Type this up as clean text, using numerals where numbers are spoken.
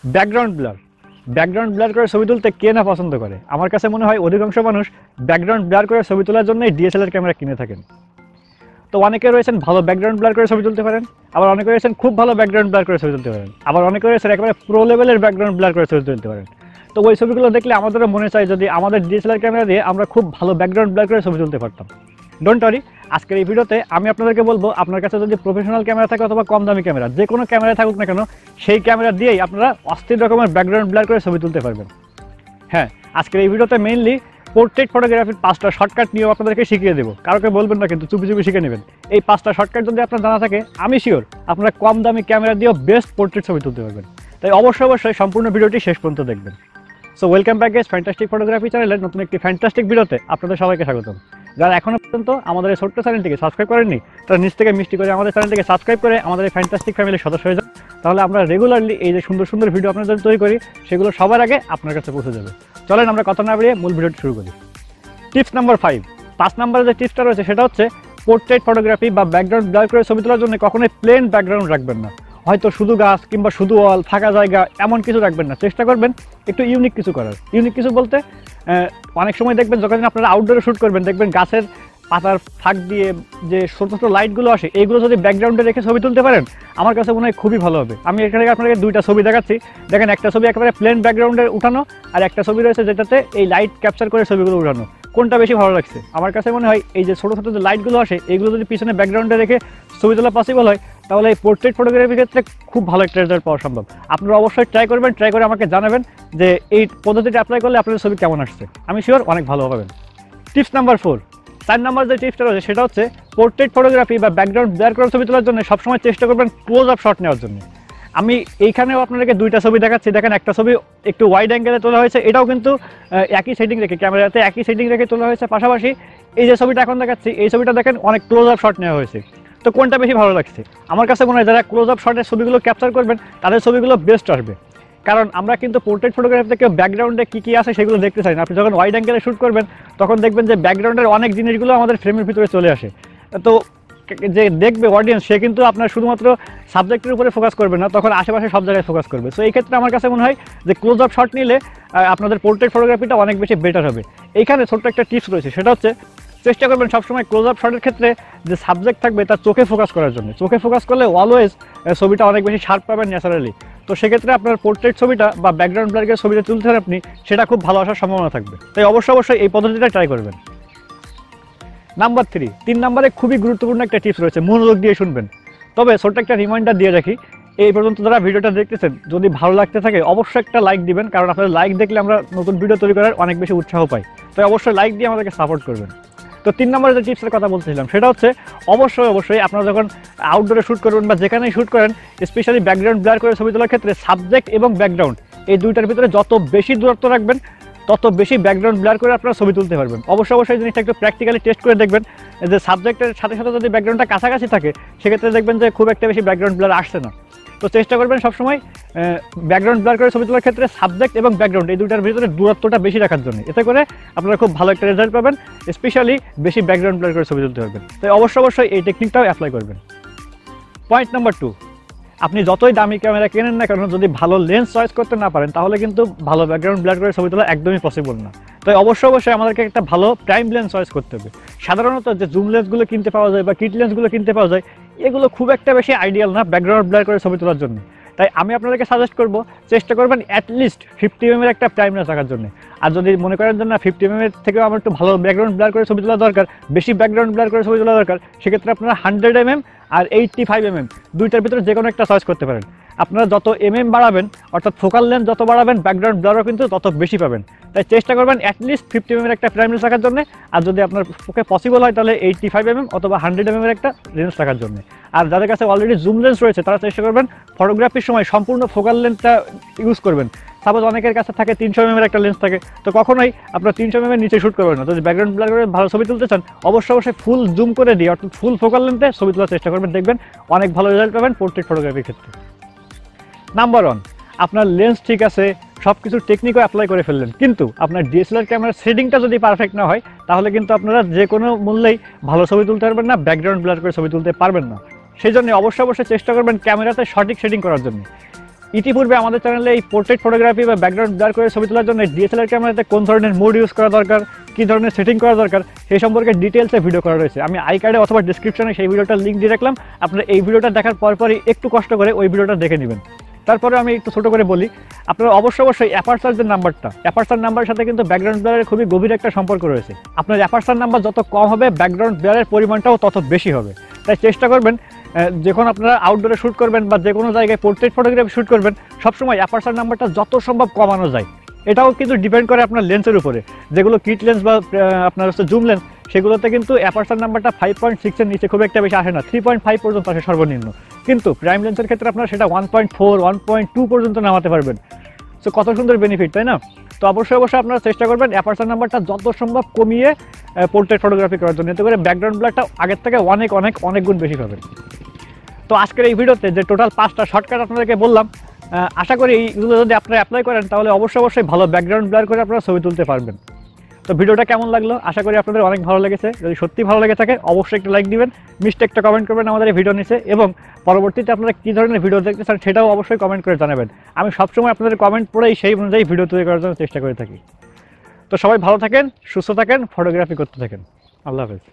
Background blur করে ছবি তুলতে কে না পছন্দ করে? আমার কাছে মনে হয় অধিকাংশ মানুষ ব্যাকগ্রাউন্ড ব্লার করে ছবি তোলার জন্যই DSLR ক্যামেরা কিনে থাকেন। তো অনেকে রয়েছেন ভালো ব্যাকগ্রাউন্ড ব্লার করে ছবি তুলতে পারেন, আবার অনেকে রয়েছেন খুব ভালো ব্যাকগ্রাউন্ড ব্লার করে ছবি তুলতে পারেন, আবার অনেকে রয়েছেন একেবারে প্রো লেভেলের ব্যাকগ্রাউন্ড ব্লার করে ছবি তুলতে পারেন। তো ওই ছবিগুলো দেখলে আমাদেরও মনে চায় যদি আমাদের DSLR ক্যামেরা দিয়ে আমরা খুব ভালো ব্যাকগ্রাউন্ড ব্লার করে ছবি তুলতে পারতাম। ডোন্ট ওয়ারি, আজকের এই ভিডিওতে আমি আপনাদেরকে বলবো আপনার কাছে যদি প্রফেশনাল ক্যামেরা থাকে অথবা কম দামি ক্যামেরা, যে কোনো ক্যামেরা থাকুক না কেন, সেই ক্যামেরা দিয়েই আপনারা অস্থির রকমের ব্যাকগ্রাউন্ড ব্লার করে ছবি তুলতে পারবেন। হ্যাঁ, আজকের এই ভিডিওতে মেইনলি পোর্ট্রেট ফটোগ্রাফির 5টা শর্টকাট নিয়েও আপনাদেরকে শিখিয়ে দেবো। কারোকে বলবেন না কিন্তু, চুপি চুপি শিখে নেবেন। এই 5টা শর্টকাট যদি আপনার জানা থাকে, আমি শিওর আপনারা কম দামি ক্যামেরা দিয়েও বেস্ট পোর্ট্রেট ছবি তুলতে পারবেন। তাই অবশ্যই সম্পূর্ণ ভিডিওটি শেষ পর্যন্ত দেখবেন। So welcome back guys, fantastic photography চ্যানেলের নতুন একটি ফ্যান্টাস্টিক ভিডিওতে আপনাদের সবাইকে স্বাগতম। যারা এখনো পর্যন্ত আমাদের এই ছোট্ট চ্যানেলটিকে সাবস্ক্রাইব করেননি, তারা নিচ থেকে মিষ্টি করে আমাদের চ্যানেলটিকে সাবস্ক্রাইব করে আমাদের এই ফ্যান্টাস্টিক ফ্যামিলির সদস্য হয়ে যান। তাহলে আমরা রেগুলারলি এই যে সুন্দর সুন্দর ভিডিও আপনাদের জন্য তৈরি করি, সেগুলো সবার আগে আপনার কাছে পৌঁছে যাবে। চলেন আমরা কথা না বাড়িয়ে মূল ভিডিওটি শুরু করি। টিপস নাম্বার 5 নম্বরে যে টিপসটা রয়েছে সেটা হচ্ছে পোর্ট্রেট ফটোগ্রাফি বা ব্যাকগ্রাউন্ড ব্লার করে ছবি তোলার জন্য কখনোই প্লেন ব্যাকগ্রাউন্ড রাখবেন না। হয়তো শুধু গাছ কিংবা শুধু ওয়াল, ফাঁকা জায়গা, এমন কিছু রাখবেন না। চেষ্টা করবেন একটু ইউনিক কিছু করার। ইউনিক কিছু বলতে অনেক সময় দেখবেন যখন আপনারা আউটডোরে শ্যুট করবেন, দেখবেন গাছের পাতার ফাঁক দিয়ে যে ছোট ছোট লাইটগুলো আসে, এইগুলো যদি ব্যাকগ্রাউন্ডে রেখে ছবি তুলতে পারেন, আমার কাছে মনে হয় খুবই ভালো হবে। আমি এখানে আপনাকে দুইটা ছবি দেখাচ্ছি। দেখেন, একটা ছবি একেবারে প্লেন ব্যাকগ্রাউন্ডে উঠানো, আর একটা ছবি রয়েছে যেটাতে এই লাইট ক্যাপচার করে ছবিগুলো উঠানো। কোনটা বেশি ভালো লাগছে? আমার কাছে মনে হয় এই যে ছোটো ছোটো যে লাইটগুলো আসে, এইগুলো যদি পিছনে ব্যাকগ্রাউন্ডে রেখে ছবি তোলা পসিবল হয়, তাহলে এই পোর্ট্রেট ফটোগ্রাফির ক্ষেত্রে খুব ভালো একটা রেজাল্ট পাওয়া সম্ভব। আপনারা অবশ্যই ট্রাই করবেন, ট্রাই করে আমাকে জানাবেন যে এই পদ্ধতিটা অ্যাপ্লাই করলে আপনাদের ছবি কেমন আসছে। আমি শিওর অনেক ভালো পাবেন। টিপস নাম্বার 4 নম্বর যে টিপসটা রয়েছে সেটা হচ্ছে পোর্ট্রেট ফটোগ্রাফি বা ব্যাকগ্রাউন্ড ব্লার করে ছবি তোলার জন্য সবসময় চেষ্টা করবেন ক্লোজ আপ শট নেওয়ার জন্য। আমি এইখানেও আপনাদেরকে দুইটা ছবি দেখাচ্ছি। দেখেন, একটা ছবি একটু ওয়াইড অ্যাঙ্গেলে তোলা হয়েছে, এটাও কিন্তু একই সেটিং রেখে, ক্যামেরাতে একই সেটিং রেখে তোলা হয়েছে। পাশাপাশি এই যে ছবিটা এখন দেখাচ্ছি, এই ছবিটা দেখেন অনেক ক্লোজ আপ শট নেওয়া হয়েছে। তো কোনটা বেশি ভালো লাগছে? আমার কাছে মনে হয় যারা ক্লোজ আপ শটের ছবিগুলো ক্যাপচার করবেন, তাদের ছবিগুলো বেস্ট আসবে। কারণ আমরা কিন্তু পোর্ট্রেট ফটোগ্রাফি থেকে ব্যাকগ্রাউন্ডে কী আছে সেগুলো দেখতে চাই না। আপনি যখন ওয়াইড অ্যাঙ্গেলে শ্যুট করবেন, তখন দেখবেন যে ব্যাকগ্রাউন্ডের অনেক জিনিসগুলো আমাদের ফ্রেমের ভিতরে চলে আসে। তো যে দেখবে অডিয়েন্স, সে কিন্তু আপনার শুধুমাত্র সাবজেক্টের উপরে ফোকাস করবে না, তখন আশেপাশে সব জায়গায় ফোকাস করবে। সো এই ক্ষেত্রে আমার কাছে মনে হয় যে ক্লোজ আপ শট নিলে আপনাদের পোর্ট্রেট ফটোগ্রাফিটা অনেক বেশি বেটার হবে। এইখানে ছোট্ট একটা টিপস রয়েছে, সেটা হচ্ছে চেষ্টা করবেন সবসময় ক্লোজ আপ শটের ক্ষেত্রে যে সাবজেক্ট থাকবে তার চোখে ফোকাস করার জন্য। চোখে ফোকাস করলে অলওয়েজ ছবিটা অনেক বেশি শার্প পাবেন ন্যাচারালি। তো সেক্ষেত্রে আপনার পোর্ট্রেট ছবিটা বা ব্যাকগ্রাউন্ড ব্লার করে ছবিটা তুলতে হবে আপনি, সেটা খুব ভালো আসার সম্ভাবনা থাকবে। তাই অবশ্যই এই পদ্ধতিটা ট্রাই করবেন। নাম্বার 3 নম্বরে খুবই গুরুত্বপূর্ণ একটা টিপস রয়েছে, মনোযোগ দিয়ে শুনবেন। তবে ছোট্ট একটা রিমাইন্ডার দিয়ে রাখি, এই পর্যন্ত যারা ভিডিওটা দেখতেছেন, যদি ভালো লাগতে থাকে অবশ্যই একটা লাইক দিবেন। কারণ আপনাদের লাইক দেখলে আমরা নতুন ভিডিও তৈরি করার অনেক বেশি উৎসাহ পাই। তাই অবশ্যই লাইক দিয়ে আমাদেরকে সাপোর্ট করবেন। তো 3 নম্বরে যে টিপসের কথা বলছিলাম সেটা হচ্ছে অবশ্যই আপনারা যখন আউটডোরে শ্যুট করবেন বা যেখানেই শ্যুট করেন, স্পেশালি ব্যাকগ্রাউন্ড ব্লার করে ছবি তোলার ক্ষেত্রে সাবজেক্ট এবং ব্যাকগ্রাউন্ড এই দুইটার ভিতরে যত বেশি দূরত্ব রাখবেন, তত বেশি ব্যাকগ্রাউন্ড ব্লার করে আপনারা ছবি তুলতে পারবেন। অবশ্যই জিনিসটা একটু প্র্যাকটিক্যালি টেস্ট করে দেখবেন যে সাবজেক্টের সাথে সাথে যদি ব্যাকগ্রাউন্ডটা কাছাকাছি থাকে, সেক্ষেত্রে দেখবেন যে খুব একটা বেশি ব্যাকগ্রাউন্ড ব্লার আসছে না। তো চেষ্টা করবেন সবসময় ব্যাকগ্রাউন্ড ব্লার করে ছবি তোলার ক্ষেত্রে সাবজেক্ট এবং ব্যাকগ্রাউন্ড এই দুইটার ভিতরে দূরত্বটা বেশি রাখার জন্য। এতে করে আপনারা খুব ভালো একটা রেজাল্ট পাবেন, স্পেশালি বেশি ব্যাকগ্রাউন্ড ব্লার করে ছবি তুলতে পারবেন। তাই অবশ্যই এই টেকনিকটাও অ্যাপ্লাই করবেন। পয়েন্ট নাম্বার 2, আপনি যতই দামি ক্যামেরা কেনেন না কেন, যদি ভালো লেন্স চয়েস করতে না পারেন, তাহলে কিন্তু ভালো ব্যাকগ্রাউন্ড ব্লার করে ছবি তোলা একদমই পসিবল না। তাই অবশ্যই আমাদেরকে একটা ভালো প্রাইম লেন্স চয়েস করতে হবে। সাধারণত যে জুম লেন্সগুলো কিনতে পাওয়া যায় বা কিট লেন্সগুলো কিনতে পাওয়া যায়, এগুলো খুব একটা বেশি আইডিয়াল না ব্যাকগ্রাউন্ড ব্লার করে ছবি তোলার জন্য। তাই আমি আপনাদেরকে সাজেস্ট করব, চেষ্টা করবেন অ্যাটলিস্ট 50 mm একটা প্রাইম লেন্স রাখার জন্য। আর যদি মনে করেন যে না 50 mm থেকেও আমার একটু ভালো ব্যাকগ্রাউন্ড ব্লার করে ছবি তোলা দরকার, বেশি ব্যাকগ্রাউন্ড ব্লার করে ছবি তোলা দরকার, সেক্ষেত্রে আপনারা 100 mm আর 85 mm দুইটার ভিতরে যে কোনো একটা চয়েস করতে পারেন। আপনারা যত বাড়াবেন, অর্থাৎ ফোকাল লেন্থ যত বাড়াবেন, ব্যাকগ্রাউন্ড ব্লারও কিন্তু তত বেশি পাবেন। তাই চেষ্টা করবেন অ্যাটলিস্ট 50 mm একটা প্রাইম লেন্স রাখার জন্য। আর যদি আপনার পক্ষে পসিবল হয়, তাহলে 85 mm অথবা 100 mm একটা লেন্স রাখার জন্য। আর যাদের কাছে অলরেডি জুম লেন্স রয়েছে, তারা চেষ্টা করবেন ফটোগ্রাফির সময় সম্পূর্ণ ফোকাল লেন্থটা ইউজ করবেন। সাপোজ অনেকের কাছে থাকে 300 mm একটা লেন্স থাকে, তো কখনোই আপনার 300 mm নিচে শ্যুট করবেন না। যদি ব্যাকগ্রাউন্ড ব্লার করে ভালো ছবি তুলতে চান, অবশ্যই ফুল জুম করে দিয়ে, অর্থাৎ ফুল ফোকাল লেন্থে ছবি তোলার চেষ্টা করবেন। দেখবেন অনেক ভালো রেজাল্ট পাবেন পোর্ট্রেট ফটোগ্রাফির ক্ষেত্রে। নাম্বার 1, আপনার লেন্স ঠিক আছে, সব কিছু টেকনিকও অ্যাপ্লাই করে ফেললেন, কিন্তু আপনার DSLR ক্যামেরার সেটিংটা যদি পারফেক্ট না হয়, তাহলে কিন্তু আপনারা যে কোনো মূল্যেই ভালো ছবি তুলতে পারবেন না, ব্যাকগ্রাউন্ড ব্লার করে ছবি তুলতে পারবেন না। সেই জন্য অবশ্যই চেষ্টা করবেন ক্যামেরাতে সঠিক সেটিং করার জন্য। ইতিপূর্বে আমাদের চ্যানেলে এই পোর্ট্রেট ফটোগ্রাফি বা ব্যাকগ্রাউন্ড ব্লার করে ছবি তোলার জন্য ডিএসএলআর ক্যামেরাতে কোন ধরনের মোড ইউজ করা দরকার, কী ধরনের সেটিং করা দরকার সেই সম্পর্কে ডিটেলসে ভিডিও করা রয়েছে। আমি আই কার্ডে অথবা ডিসক্রিপশনে সেই ভিডিওটার লিঙ্ক দিয়ে রাখলাম, আপনারা এই ভিডিওটা দেখার পরপরই একটু কষ্ট করে ওই ভিডিওটা দেখে নেবেন। তারপরে আমি একটু ছোটো করে বলি, আপনারা অবশ্যই অ্যাপারচার যে নাম্বারটা, অ্যাপারচার নাম্বারের সাথে কিন্তু ব্যাকগ্রাউন্ড ব্লারের খুবই গভীর একটা সম্পর্ক রয়েছে। আপনার অ্যাপারচার নাম্বার যত কম হবে ব্যাকগ্রাউন্ড ব্লারের পরিমাণটাও তত বেশি হবে। তাই চেষ্টা করবেন যখন আপনারা আউটডোরে শ্যুট করবেন বা যে কোনো জায়গায় পোর্ট্রেট ফটোগ্রাফি শ্যুট করবেন, সবসময় অ্যাপারচার নাম্বারটা যত সম্ভব কমানো যায়। এটাও কিন্তু ডিপেন্ড করে আপনার লেন্সের উপরে। যেগুলো কিট লেন্স বা আপনার হচ্ছে জুম লেন্স, সেগুলোতে কিন্তু অ্যাপারচার নাম্বারটা 5.6-এর নিচে খুব একটা বেশি আসে না, 3.5 পর্যন্ত আসে সর্বনিম্ন। কিন্তু প্রাইম লেন্সের ক্ষেত্রে আপনারা সেটা 1.4, 1.2 পর্যন্ত নামাতে পারবেন। সো কত সুন্দর বেনিফিট, তাই না? তো অবশ্যই আপনারা চেষ্টা করবেন অ্যাপারচার নাম্বারটা যত সম্ভব কমিয়ে পোর্ট্রেট ফটোগ্রাফি করার জন্য, এতে করে ব্যাকগ্রাউন্ড ব্লারটা আগের থেকে অনেক গুণ বেশি পাবেন। তো আজকের এই ভিডিওতে যে টোটাল 5টা শর্টকাট আপনাদেরকে বললাম, আশা করি এইগুলো যদি আপনারা অ্যাপ্লাই করেন তাহলে অবশ্যই ভালো ব্যাকগ্রাউন্ড ব্লার করে আপনারা ছবি তুলতে পারবেন। তো ভিডিওটা কেমন লাগলো? আশা করি আপনাদের অনেক ভালো লেগেছে। যদি সত্যি ভালো লেগে থাকে অবশ্যই একটা লাইক দিবেন, মিষ্টি একটা কমেন্ট করবেন আমাদের এই ভিডিও নিচে, এবং পরবর্তীতে আপনারা কী ধরনের ভিডিও দেখতে চান সেটাও অবশ্যই কমেন্ট করে জানাবেন। আমি সবসময় আপনাদের কমেন্ট পড়েই সেই অনুযায়ী ভিডিও তৈরি করার জন্য চেষ্টা করে থাকি। তো সবাই ভালো থাকেন, সুস্থ থাকেন, ফটোগ্রাফি করতে থাকেন। আল্লাহ হাফেজ।